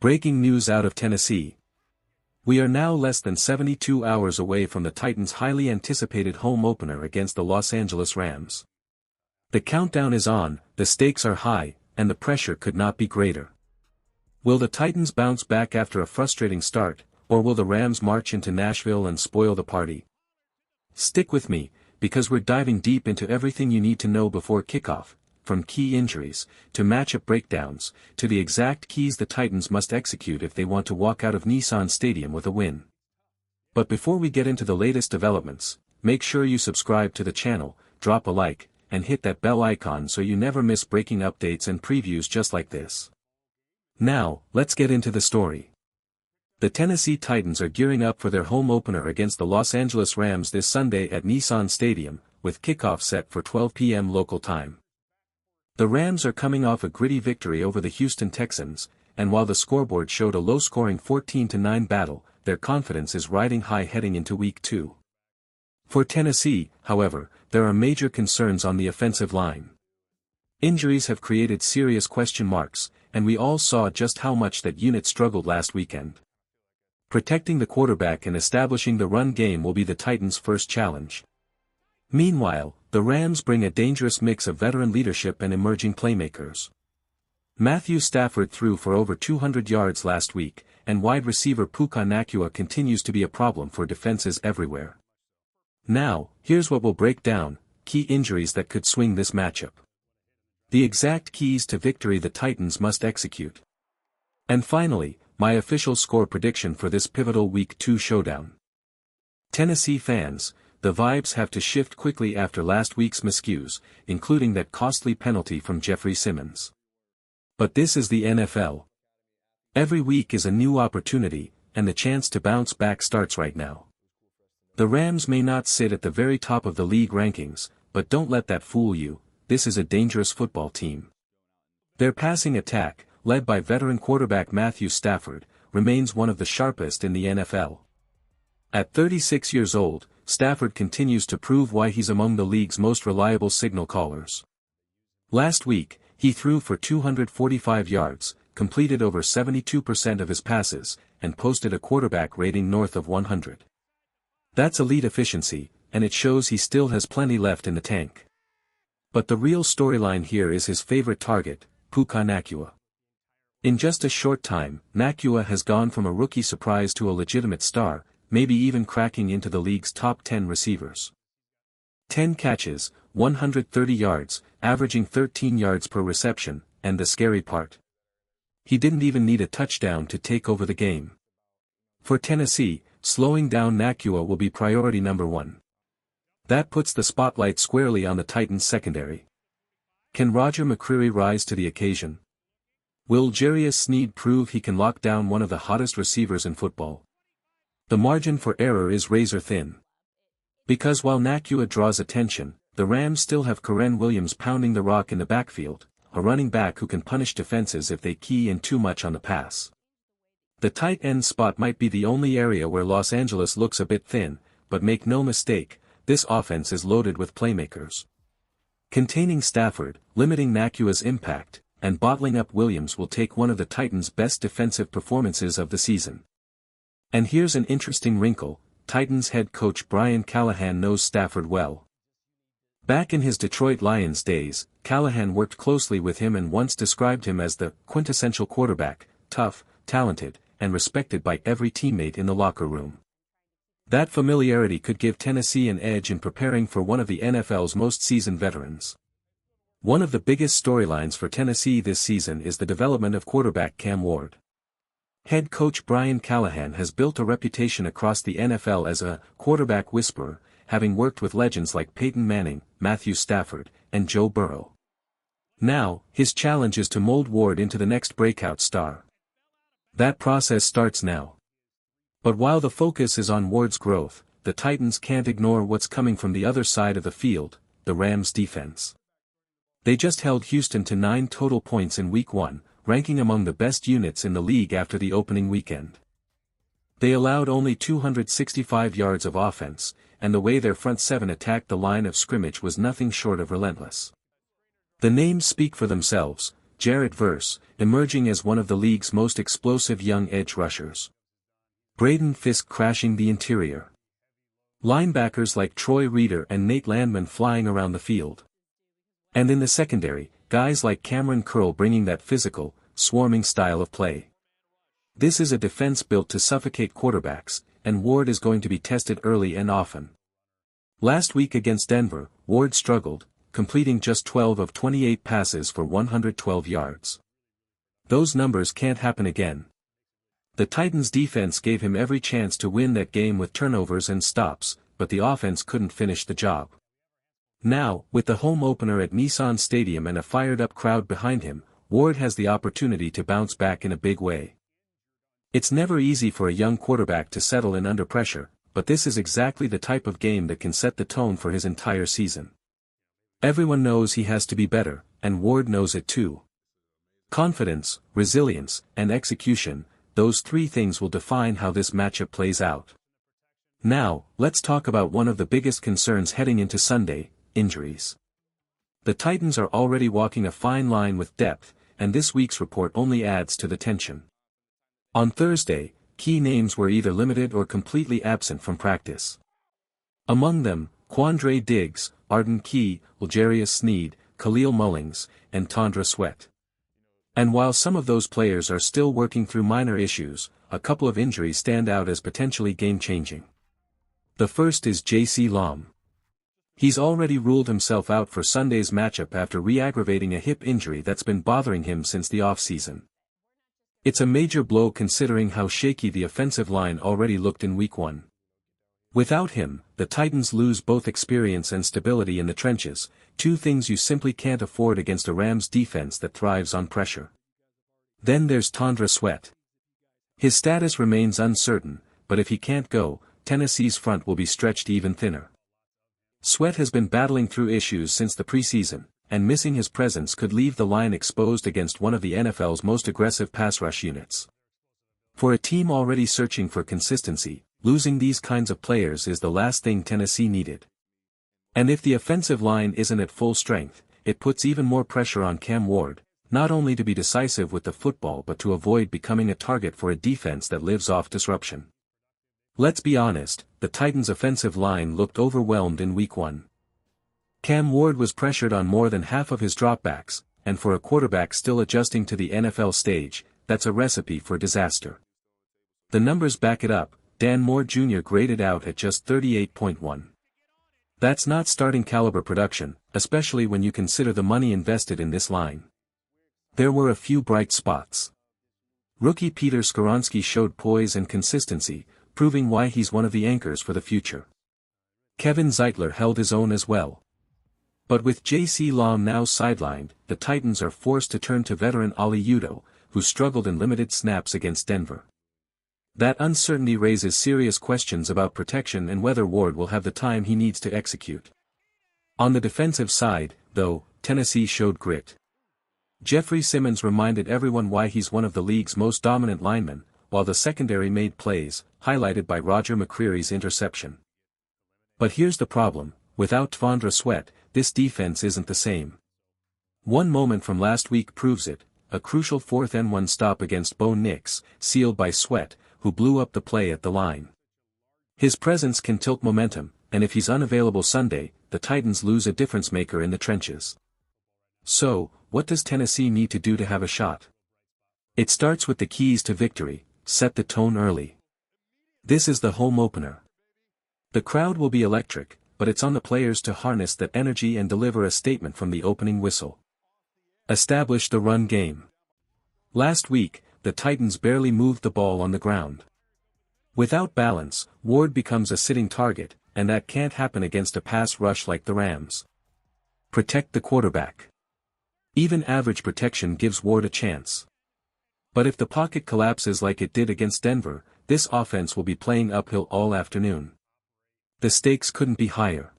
Breaking news out of Tennessee. We are now less than 72 hours away from the Titans' highly anticipated home opener against the Los Angeles Rams. The countdown is on, the stakes are high, and the pressure could not be greater. Will the Titans bounce back after a frustrating start, or will the Rams march into Nashville and spoil the party? Stick with me, because we're diving deep into everything you need to know before kickoff, from key injuries, to matchup breakdowns, to the exact keys the Titans must execute if they want to walk out of Nissan Stadium with a win. But before we get into the latest developments, make sure you subscribe to the channel, drop a like, and hit that bell icon so you never miss breaking updates and previews just like this. Now, let's get into the story. The Tennessee Titans are gearing up for their home opener against the Los Angeles Rams this Sunday at Nissan Stadium, with kickoff set for 12 p.m. local time. The Rams are coming off a gritty victory over the Houston Texans, and while the scoreboard showed a low-scoring 14-9 battle, their confidence is riding high heading into Week 2. For Tennessee, however, there are major concerns on the offensive line. Injuries have created serious question marks, and we all saw just how much that unit struggled last weekend. Protecting the quarterback and establishing the run game will be the Titans' first challenge. Meanwhile, the Rams bring a dangerous mix of veteran leadership and emerging playmakers. Matthew Stafford threw for over 200 yards last week, and wide receiver Puka Nacua continues to be a problem for defenses everywhere. Now, here's what we'll break down: key injuries that could swing this matchup, the exact keys to victory the Titans must execute, and finally, my official score prediction for this pivotal Week 2 showdown. Tennessee fans, the vibes have to shift quickly after last week's miscues, including that costly penalty from Jeffery Simmons. But this is the NFL. Every week is a new opportunity, and the chance to bounce back starts right now. The Rams may not sit at the very top of the league rankings, but don't let that fool you. This is a dangerous football team. Their passing attack, led by veteran quarterback Matthew Stafford, remains one of the sharpest in the NFL. At 36 years old, Stafford continues to prove why he's among the league's most reliable signal callers. Last week, he threw for 245 yards, completed over 72% of his passes, and posted a quarterback rating north of 100. That's elite efficiency, and it shows he still has plenty left in the tank. But the real storyline here is his favorite target, Puka Nacua. In just a short time, Nacua has gone from a rookie surprise to a legitimate star, maybe even cracking into the league's top 10 receivers. 10 catches, 130 yards, averaging 13 yards per reception, and the scary part: he didn't even need a touchdown to take over the game. For Tennessee, slowing down Nacua will be priority number one. That puts the spotlight squarely on the Titans' secondary. Can Roger McCreary rise to the occasion? Will Jarius Sneed prove he can lock down one of the hottest receivers in football? The margin for error is razor thin. Because while Nacua draws attention, the Rams still have Karen Williams pounding the rock in the backfield, a running back who can punish defenses if they key in too much on the pass. The tight end spot might be the only area where Los Angeles looks a bit thin, but make no mistake, this offense is loaded with playmakers. Containing Stafford, limiting Nacua's impact, and bottling up Williams will take one of the Titans' best defensive performances of the season. And here's an interesting wrinkle: Titans head coach Brian Callahan knows Stafford well. Back in his Detroit Lions days, Callahan worked closely with him and once described him as the quintessential quarterback, tough, talented, and respected by every teammate in the locker room. That familiarity could give Tennessee an edge in preparing for one of the NFL's most seasoned veterans. One of the biggest storylines for Tennessee this season is the development of quarterback Cam Ward. Head coach Brian Callahan has built a reputation across the NFL as a quarterback whisperer, having worked with legends like Peyton Manning, Matthew Stafford, and Joe Burrow. Now, his challenge is to mold Ward into the next breakout star. That process starts now. But while the focus is on Ward's growth, the Titans can't ignore what's coming from the other side of the field, the Rams' defense. They just held Houston to 9 total points in Week 1, ranking among the best units in the league after the opening weekend. They allowed only 265 yards of offense, and the way their front seven attacked the line of scrimmage was nothing short of relentless. The names speak for themselves: Jarrett Verse, emerging as one of the league's most explosive young edge rushers. Braden Fisk crashing the interior. Linebackers like Troy Reeder and Nate Landman flying around the field. And in the secondary, guys like Cameron Curl bringing that physical, swarming style of play. This is a defense built to suffocate quarterbacks, and Ward is going to be tested early and often. Last week against Denver, Ward struggled, completing just 12 of 28 passes for 112 yards. Those numbers can't happen again. The Titans' defense gave him every chance to win that game with turnovers and stops, but the offense couldn't finish the job. Now, with the home opener at Nissan Stadium and a fired-up crowd behind him, Ward has the opportunity to bounce back in a big way. It's never easy for a young quarterback to settle in under pressure, but this is exactly the type of game that can set the tone for his entire season. Everyone knows he has to be better, and Ward knows it too. Confidence, resilience, and execution, those three things will define how this matchup plays out. Now, let's talk about one of the biggest concerns heading into Sunday, injuries. The Titans are already walking a fine line with depth, and this week's report only adds to the tension. On Thursday, key names were either limited or completely absent from practice. Among them, Quandre Diggs, Arden Key, L'Jarius Sneed, Khalil Mullings, and Tondre Sweat. And while some of those players are still working through minor issues, a couple of injuries stand out as potentially game-changing. The first is J.C. Lom. He's already ruled himself out for Sunday's matchup after re-aggravating a hip injury that's been bothering him since the offseason. It's a major blow considering how shaky the offensive line already looked in Week 1. Without him, the Titans lose both experience and stability in the trenches, two things you simply can't afford against a Rams defense that thrives on pressure. Then there's Tondre Sweat. His status remains uncertain, but if he can't go, Tennessee's front will be stretched even thinner. Sweat has been battling through issues since the preseason, and missing his presence could leave the line exposed against one of the NFL's most aggressive pass rush units. For a team already searching for consistency, losing these kinds of players is the last thing Tennessee needed. And if the offensive line isn't at full strength, it puts even more pressure on Cam Ward, not only to be decisive with the football but to avoid becoming a target for a defense that lives off disruption. Let's be honest, the Titans' offensive line looked overwhelmed in Week 1. Cam Ward was pressured on more than half of his dropbacks, and for a quarterback still adjusting to the NFL stage, that's a recipe for disaster. The numbers back it up. Dan Moore Jr. graded out at just 38.1. That's not starting caliber production, especially when you consider the money invested in this line. There were a few bright spots. Rookie Peter Skoronski showed poise and consistency, proving why he's one of the anchors for the future. Kevin Zeitler held his own as well. But with J.C. Lom now sidelined, the Titans are forced to turn to veteran Ali Udoh, who struggled in limited snaps against Denver. That uncertainty raises serious questions about protection and whether Ward will have the time he needs to execute. On the defensive side, though, Tennessee showed grit. Jeffery Simmons reminded everyone why he's one of the league's most dominant linemen, while the secondary made plays, highlighted by Roger McCreary's interception. But here's the problem, without Tondre Sweat, this defense isn't the same. One moment from last week proves it, a crucial 4th and 1 stop against Bo Nix, sealed by Sweat, who blew up the play at the line. His presence can tilt momentum, and if he's unavailable Sunday, the Titans lose a difference-maker in the trenches. So, what does Tennessee need to do to have a shot? It starts with the keys to victory: set the tone early. This is the home opener. The crowd will be electric, but it's on the players to harness that energy and deliver a statement from the opening whistle. Establish the run game. Last week, the Titans barely moved the ball on the ground. Without balance, Ward becomes a sitting target, and that can't happen against a pass rush like the Rams. Protect the quarterback. Even average protection gives Ward a chance. But if the pocket collapses like it did against Denver, this offense will be playing uphill all afternoon. The stakes couldn't be higher.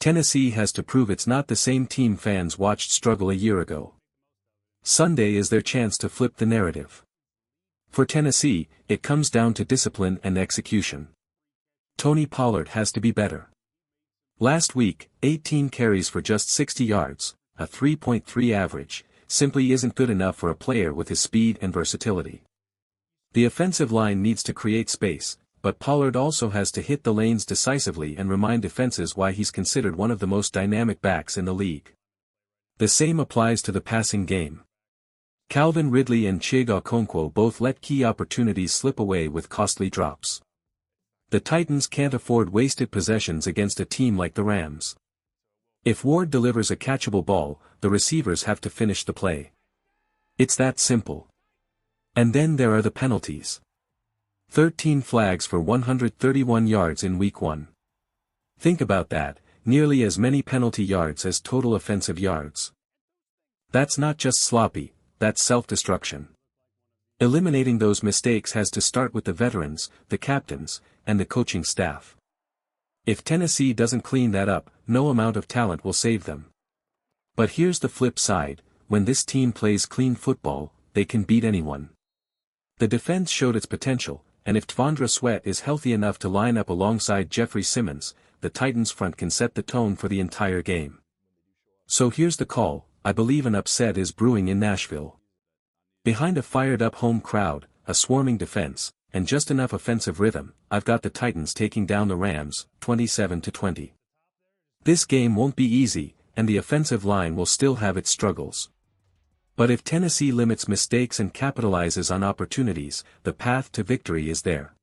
Tennessee has to prove it's not the same team fans watched struggle a year ago. Sunday is their chance to flip the narrative. For Tennessee, it comes down to discipline and execution. Tony Pollard has to be better. Last week, 18 carries for just 60 yards, a 3.3 average, simply isn't good enough for a player with his speed and versatility. The offensive line needs to create space, but Pollard also has to hit the lanes decisively and remind defenses why he's considered one of the most dynamic backs in the league. The same applies to the passing game. Calvin Ridley and Chig Okonkwo both let key opportunities slip away with costly drops. The Titans can't afford wasted possessions against a team like the Rams. If Ward delivers a catchable ball, the receivers have to finish the play. It's that simple. And then there are the penalties. 13 flags for 131 yards in Week 1. Think about that, nearly as many penalty yards as total offensive yards. That's not just sloppy, that's self-destruction. Eliminating those mistakes has to start with the veterans, the captains, and the coaching staff. If Tennessee doesn't clean that up, no amount of talent will save them. But here's the flip side, when this team plays clean football, they can beat anyone. The defense showed its potential, and if Tvondra Sweat is healthy enough to line up alongside Jeffery Simmons, the Titans front can set the tone for the entire game. So here's the call, I believe an upset is brewing in Nashville. Behind a fired-up home crowd, a swarming defense, and just enough offensive rhythm, I've got the Titans taking down the Rams, 27-20. This game won't be easy, and the offensive line will still have its struggles. But if Tennessee limits mistakes and capitalizes on opportunities, the path to victory is there.